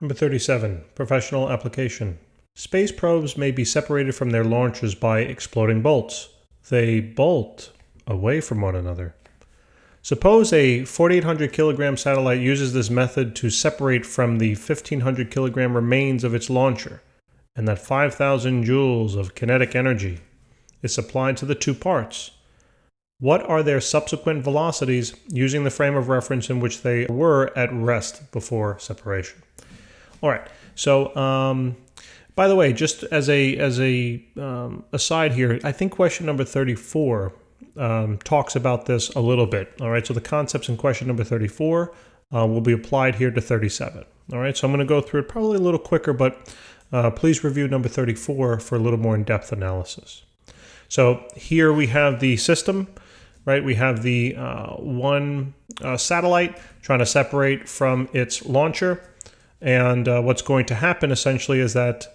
Number 37, professional application. Space probes may be separated from their launchers by exploding bolts. They bolt away from one another. Suppose a 4,800 kilogram satellite uses this method to separate from the 1,500 kilogram remains of its launcher, and that 5,000 joules of kinetic energy is supplied to the two parts. What are their subsequent velocities using the frame of reference in which they were at rest before separation? All right. So, by the way, just as a aside here, I think question number 34 talks about this a little bit. All right. So the concepts in question number 34 will be applied here to 37. All right. So I'm going to go through it probably a little quicker, but please review number 34 for a little more in-depth analysis. So here we have the system, right? We have the one satellite trying to separate from its launcher. And what's going to happen essentially is that,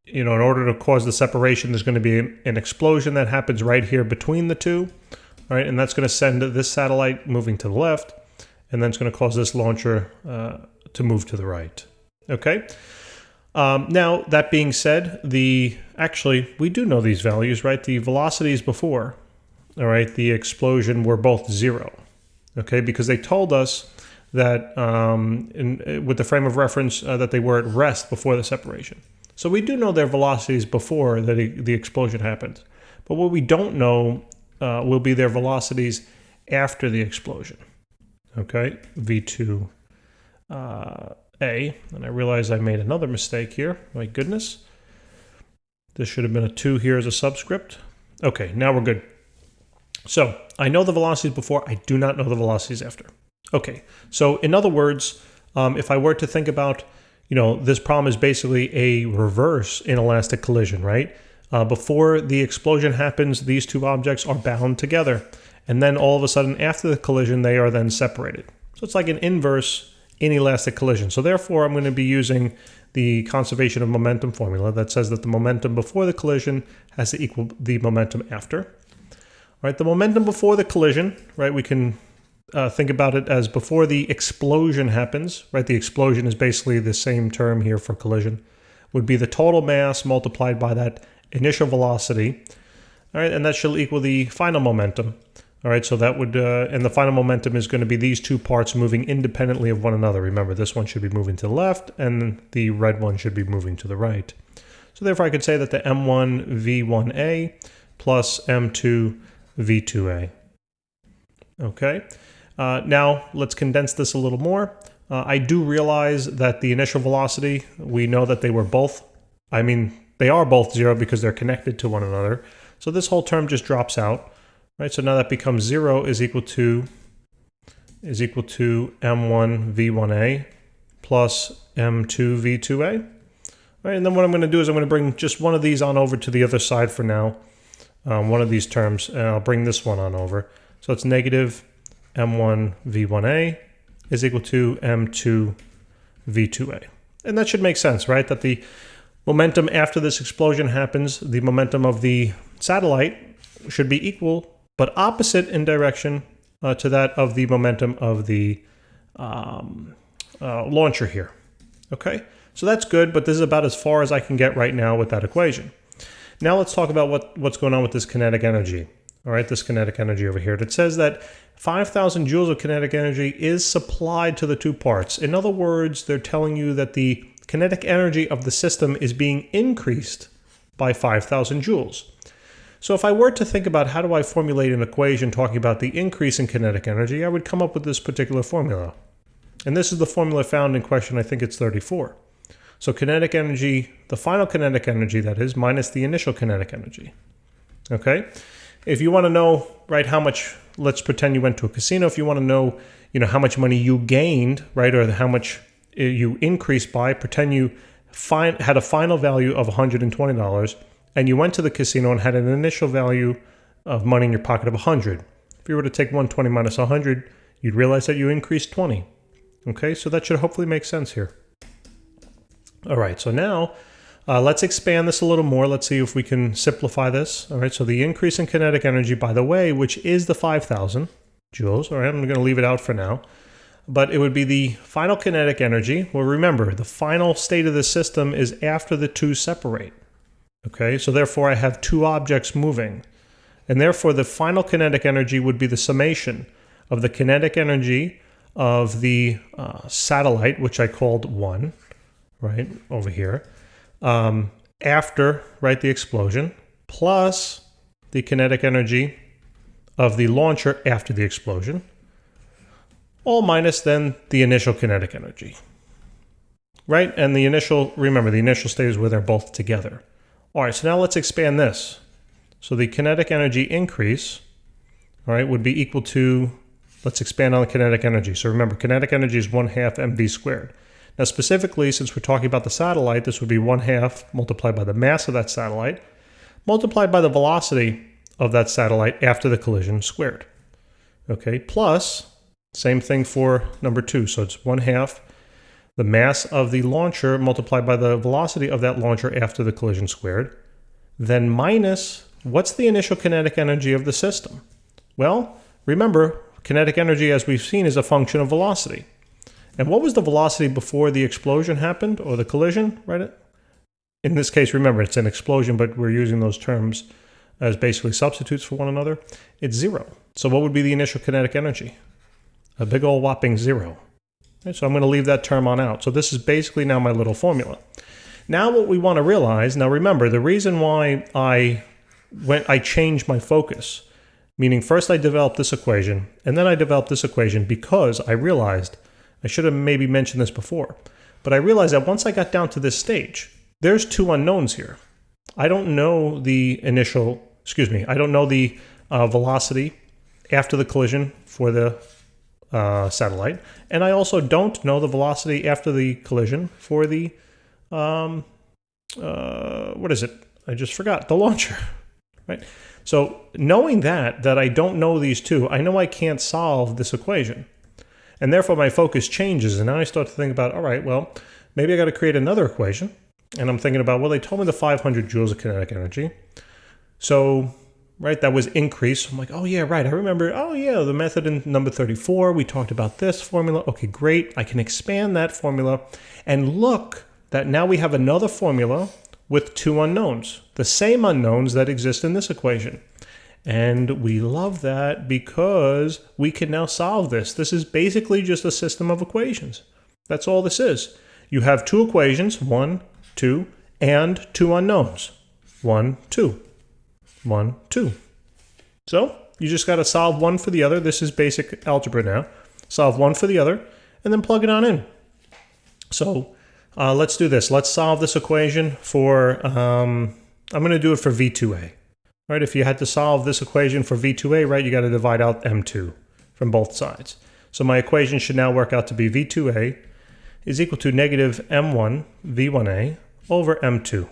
in order to cause the separation, there's going to be an explosion that happens right here between the two, right? And that's going to send this satellite moving to the left, and then it's going to cause this launcher to move to the right. Okay. Now, that being said, actually, we do know these values, right? The velocities before, all right, the explosion were both 0, okay? Because they told us that with the frame of reference that they were at rest before the separation. So we do know their velocities before the explosion happened. But what we don't know will be their velocities after the explosion. Okay, V2A. And I realize I made another mistake here. My goodness. This should have been a 2 here as a subscript. Okay, now we're good. So I know the velocities before. I do not know the velocities after. Okay, so in other words, if I were to think about, this problem is basically a reverse inelastic collision, right? Before the explosion happens, these two objects are bound together. And then all of a sudden, after the collision, they are then separated. So it's like an inverse inelastic collision. So therefore, I'm going to be using the conservation of momentum formula that says that the momentum before the collision has to equal the momentum after. All right, the momentum before the collision, right, we can think about it as before the explosion happens, right? The explosion is basically the same term here for collision, would be the total mass multiplied by that initial velocity, all right? And that shall equal the final momentum, all right? So that would, and the final momentum is going to be these two parts moving independently of one another. Remember, this one should be moving to the left, and the red one should be moving to the right. So therefore, I could say that the M1 V1A plus M2 V2A. Okay. Now, let's condense this a little more. I do realize that the initial velocity, we know that they are both 0 because they're connected to one another. So this whole term just drops out, right? So now that becomes 0 is equal to M1 V1A plus M2 V2A. Right, and then what I'm going to do is I'm going to bring just one of these on over to the other side for now, one of these terms, and I'll bring this one on over. So it's negative M1 V1A is equal to M2 V2A. And that should make sense, right? That the momentum after this explosion happens, the momentum of the satellite should be equal, but opposite in direction to that of the momentum of the launcher here. Okay, so that's good, but this is about as far as I can get right now with that equation. Now let's talk about what's going on with this kinetic energy. All right, this kinetic energy over here. It says that 5,000 joules of kinetic energy is supplied to the two parts. In other words, they're telling you that the kinetic energy of the system is being increased by 5,000 joules. So if I were to think about how do I formulate an equation talking about the increase in kinetic energy, I would come up with this particular formula. And this is the formula found in question, I think it's 34. So kinetic energy, the final kinetic energy, that is, minus the initial kinetic energy. Okay? If you want to know, right, how much, let's pretend you went to a casino. If you want to know, how much money you gained, right, or how much you increased by, pretend you had a final value of $120, and you went to the casino and had an initial value of money in your pocket of 100. If you were to take 120 minus 100, you'd realize that you increased 20. Okay, so that should hopefully make sense here. All right, so now let's expand this a little more. Let's see if we can simplify this. All right, so the increase in kinetic energy, by the way, which is the 5,000 joules. All right, I'm going to leave it out for now. but it would be the final kinetic energy. Well, remember, the final state of the system is after the two separate. Okay, so therefore I have two objects moving. And therefore the final kinetic energy would be the summation of the kinetic energy of the satellite, which I called 1, right, over here, after, right, the explosion, plus the kinetic energy of the launcher after the explosion, all minus then the initial kinetic energy, right? And the initial, remember, the initial state is where they're both together. All right, so now let's expand this. So the kinetic energy increase, all right, would be equal to, let's expand on the kinetic energy. So remember, kinetic energy is 1/2 mv squared. Now specifically, since we're talking about the satellite, this would be 1/2 multiplied by the mass of that satellite, multiplied by the velocity of that satellite after the collision squared. Okay, plus, same thing for number 2. So it's 1/2 the mass of the launcher multiplied by the velocity of that launcher after the collision squared, then minus, what's the initial kinetic energy of the system? Well, remember, kinetic energy, as we've seen, is a function of velocity. And what was the velocity before the explosion happened, or the collision, right? In this case, remember, it's an explosion, but we're using those terms as basically substitutes for one another. It's 0. So what would be the initial kinetic energy? A big old whopping 0. Okay, so I'm going to leave that term on out. So this is basically now my little formula. Now what we want to realize, now remember, the reason why I changed my focus, meaning first I developed this equation, and then I developed this equation because I realized, I should have maybe mentioned this before, but I realized that once I got down to this stage, there's two unknowns here. I don't know the I don't know the velocity after the collision for the satellite, and I also don't know the velocity after the collision for the, what is it? I just forgot, the launcher, right? So knowing that I don't know these two, I know I can't solve this equation. And therefore my focus changes, and now I start to think about, all right, well, maybe I got to create another equation. And I'm thinking about, well, they told me the 500 joules of kinetic energy. So, right, that was increased. I'm like, oh yeah, right, I remember, oh yeah, the method in number 34, we talked about this formula. Okay, great, I can expand that formula. And look, that now we have another formula with two unknowns, the same unknowns that exist in this equation. And we love that because we can now solve this. This is basically just a system of equations. That's all this is. You have two equations, 1, 2, and two unknowns, 1, 2, 1, 2. So you just got to solve one for the other. This is basic algebra now. Solve one for the other, and then plug it on in. So let's do this. Let's solve this equation for, I'm going to do it for V2A. Right, if you had to solve this equation for V2A, right, you got to divide out M2 from both sides. So my equation should now work out to be V2A is equal to negative M1 V1A over M2.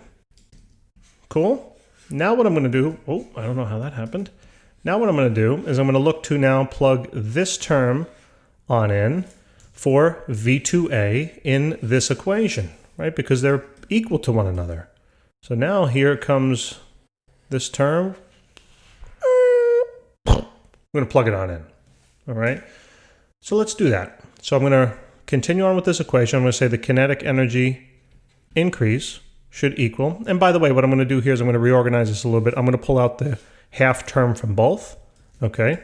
Cool? Now what I'm going to do, oh, I don't know how that happened. Now what I'm going to do is I'm going to look to now plug this term on in for V2A in this equation, right, because they're equal to one another. So now here comes this term. I'm going to plug it on in. All right. So let's do that. So I'm going to continue on with this equation. I'm going to say the kinetic energy increase should equal. And by the way, what I'm going to do here is I'm going to reorganize this a little bit. I'm going to pull out the half term from both. Okay.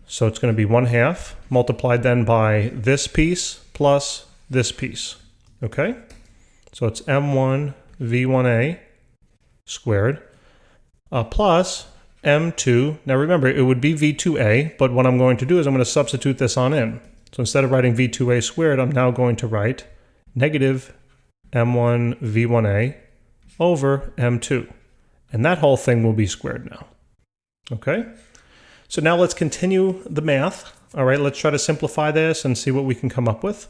So it's going to be 1/2 multiplied then by this piece plus this piece. Okay. So it's M1 V1A squared. Plus M2, now remember it would be V2A, but what I'm going to do is I'm going to substitute this on in. So instead of writing V2A squared, I'm now going to write negative M1 V1A over M2. And that whole thing will be squared now. Okay? So now let's continue the math. All right, let's try to simplify this and see what we can come up with.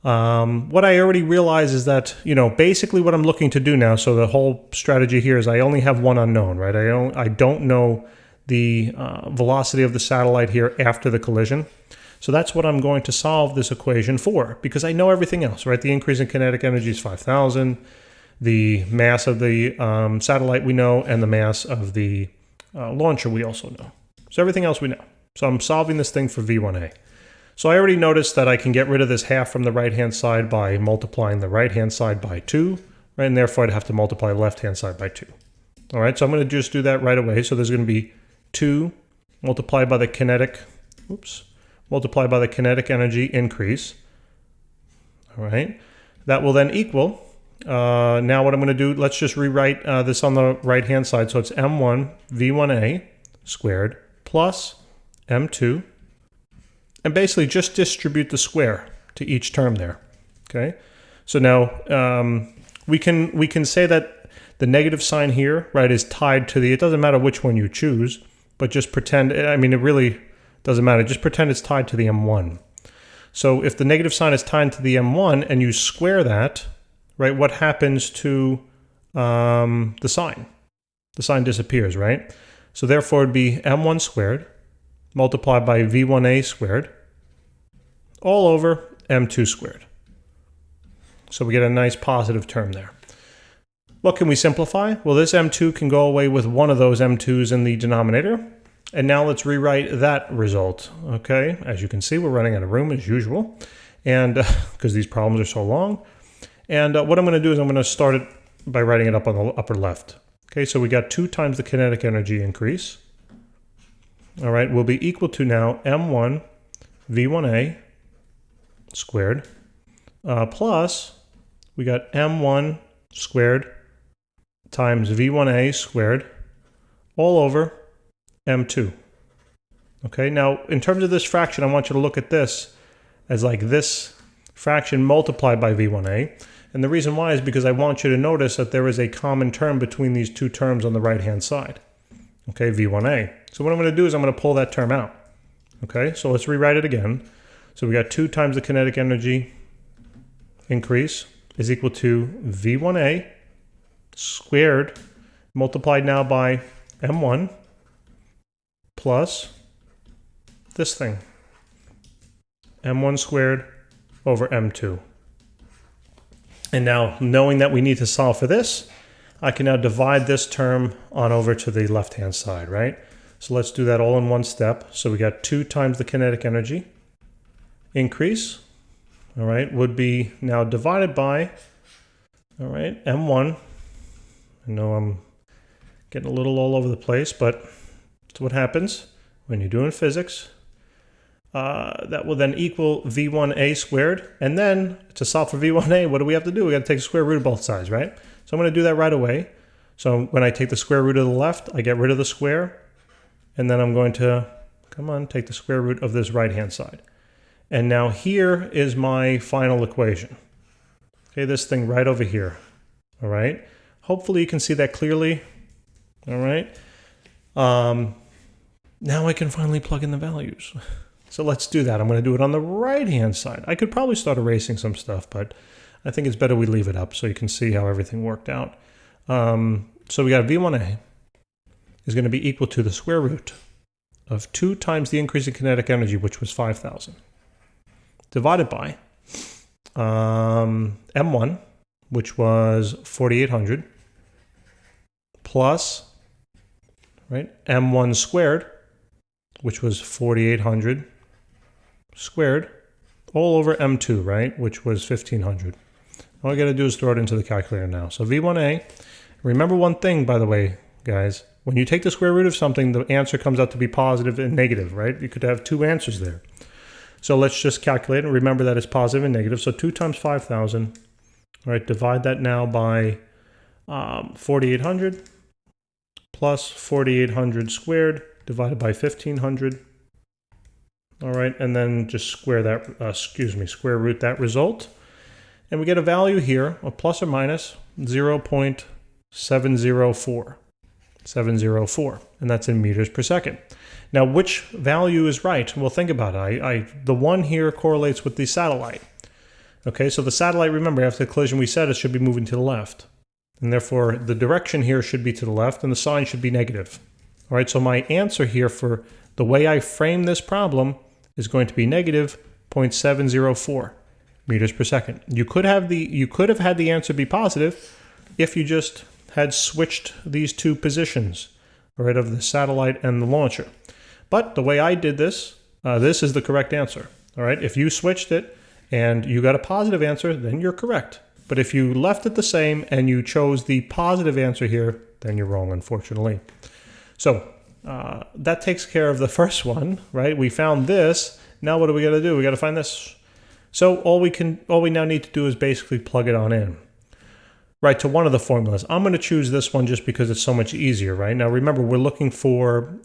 What I already realized is that, basically what I'm looking to do now, so the whole strategy here is I only have one unknown, right? I don't know the velocity of the satellite here after the collision. So that's what I'm going to solve this equation for, because I know everything else, right? The increase in kinetic energy is 5,000. The mass of the satellite we know, and the mass of the launcher we also know. So everything else we know. So I'm solving this thing for V1A. So I already noticed that I can get rid of this half from the right-hand side by multiplying the right-hand side by 2, right? And therefore I'd have to multiply the left-hand side by 2. All right, so I'm going to just do that right away. So there's going to be 2 multiplied by the kinetic, multiplied by the kinetic energy increase. All right, that will then equal, now what I'm going to do, let's just rewrite this on the right-hand side. So it's m1 v1a squared plus m2, and basically just distribute the square to each term there, okay? So now we can say that the negative sign here, right, is tied to the, it doesn't matter which one you choose, but just pretend, I mean, it really doesn't matter. Just pretend it's tied to the m1. So if the negative sign is tied to the m1 and you square that, right, what happens to the sign? The sign disappears, right? So therefore it'd be m1 squared multiplied by v1a squared all over m2 squared. So we get a nice positive term there. What can we simplify? Well, this m2 can go away with one of those m2's in the denominator. And now let's rewrite that result, okay? As you can see, we're running out of room as usual, and because these problems are so long. And what I'm going to do is I'm going to start it by writing it up on the upper left. Okay, so we got 2 times the kinetic energy increase. All right, will be equal to now m1 v1a squared plus we got m1 squared times v1a squared all over m2. Okay, now in terms of this fraction, I want you to look at this as like this fraction multiplied by v1a. And the reason why is because I want you to notice that there is a common term between these two terms on the right-hand side. Okay, v1a. So what I'm going to do is I'm going to pull that term out. Okay, so let's rewrite it again. So we got 2 times the kinetic energy increase is equal to v1a squared multiplied now by m1 plus this thing, m1 squared over m2. And now, knowing that we need to solve for this, I can now divide this term on over to the left-hand side, right? So let's do that all in one step. So we got 2 times the kinetic energy increase, all right, would be now divided by, all right, m1. I know I'm getting a little all over the place, but it's what happens when you're doing physics. That will then equal v1a squared. And then to solve for v1a, what do we have to do? We got to take the square root of both sides, right? So I'm going to do that right away. So when I take the square root of the left, I get rid of the square. And then I'm going to, take the square root of this right-hand side. And now here is my final equation. Okay, this thing right over here. All right. Hopefully you can see that clearly. All right. Now I can finally plug in the values. So let's do that. I'm going to do it on the right-hand side. I could probably start erasing some stuff, but I think it's better we leave it up so you can see how everything worked out. So we got v1a is going to be equal to the square root of 2 times the increase in kinetic energy, which was 5,000, divided by m1, which was 4,800, plus, right, m1 squared, which was 4,800 squared, all over m2, right, which was 1,500. All I got to do is throw it into the calculator now. So v1a, remember one thing, by the way, guys, when you take the square root of something, the answer comes out to be positive and negative, right? You could have 2 answers there. So let's just calculate and remember that it's positive and negative. So 2 times 5,000, all right, divide that now by 4,800 plus 4,800 squared divided by 1,500. All right, and then just square that, square root that result. And we get a value here of plus or minus 0.704. 704, and that's in meters per second. Now, which value is right? Well, think about it. The one here correlates with the satellite. Okay, so the satellite, remember, after the collision we said it should be moving to the left. And therefore, the direction here should be to the left, and the sign should be negative. All right, so my answer here for the way I frame this problem is going to be negative 0.704 meters per second. You could have had the answer be positive if you just had switched these two positions, right, of the satellite and the launcher. But the way I did this, this is the correct answer. All right, if you switched it and you got a positive answer, then you're correct. But if you left it the same and you chose the positive answer here, then you're wrong, unfortunately. So that takes care of the first one, right? We found this. Now what do we got to do? We got to find this. So all we now need to do is basically plug it on in, right, to one of the formulas. I'm going to choose this one just because it's so much easier, right? Now remember, we're looking for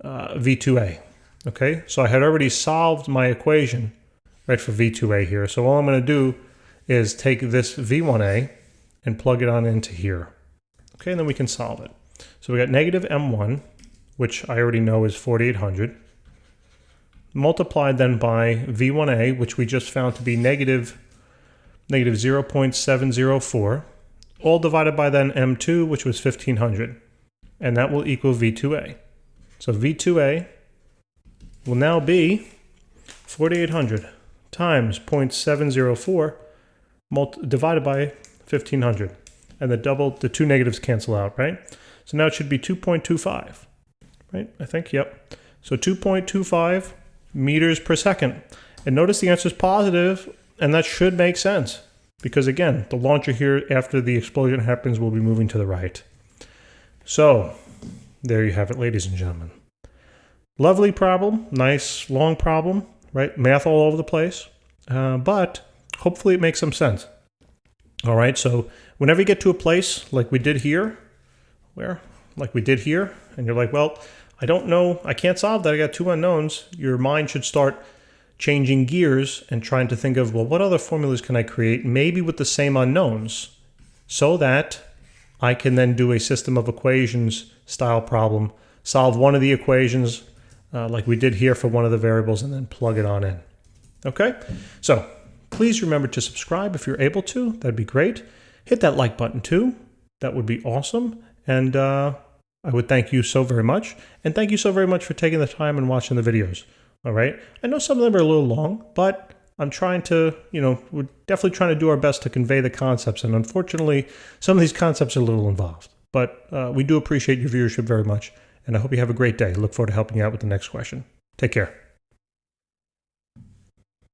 V2A. Okay, so I had already solved my equation, right, for V2A here. So all I'm going to do is take this V1A and plug it on into here. Okay, and then we can solve it. So we got negative M1, which I already know is 4,800, multiplied then by V1A, which we just found to be negative 0.704, all divided by then M2, which was 1,500, and that will equal V2A. So V2A will now be 4,800 times 0.704 divided by 1,500. And the two negatives cancel out, right? So now it should be 2.25, right? I think, yep. So 2.25 meters per second. And notice the answer is positive, and that should make sense. Because again, the launcher here, after the explosion happens, will be moving to the right. So there you have it, ladies and gentlemen. Lovely problem, nice long problem, right? Math all over the place, but hopefully it makes some sense. All right, so whenever you get to a place like we did here, and you're like, well, I don't know, I can't solve that, I got two unknowns, your mind should start changing gears and trying to think of, well, what other formulas can I create, maybe with the same unknowns, so that I can then do a system of equations style problem, solve one of the equations like we did here for one of the variables, and then plug it on in. Okay, so please remember to subscribe if you're able to. That'd be great. Hit that like button too. That would be awesome. And I would thank you so very much. And thank you so very much for taking the time and watching the videos. All right. I know some of them are a little long, but I'm trying to, we're definitely trying to do our best to convey the concepts. And unfortunately, some of these concepts are a little involved. But we do appreciate your viewership very much. And I hope you have a great day. Look forward to helping you out with the next question. Take care.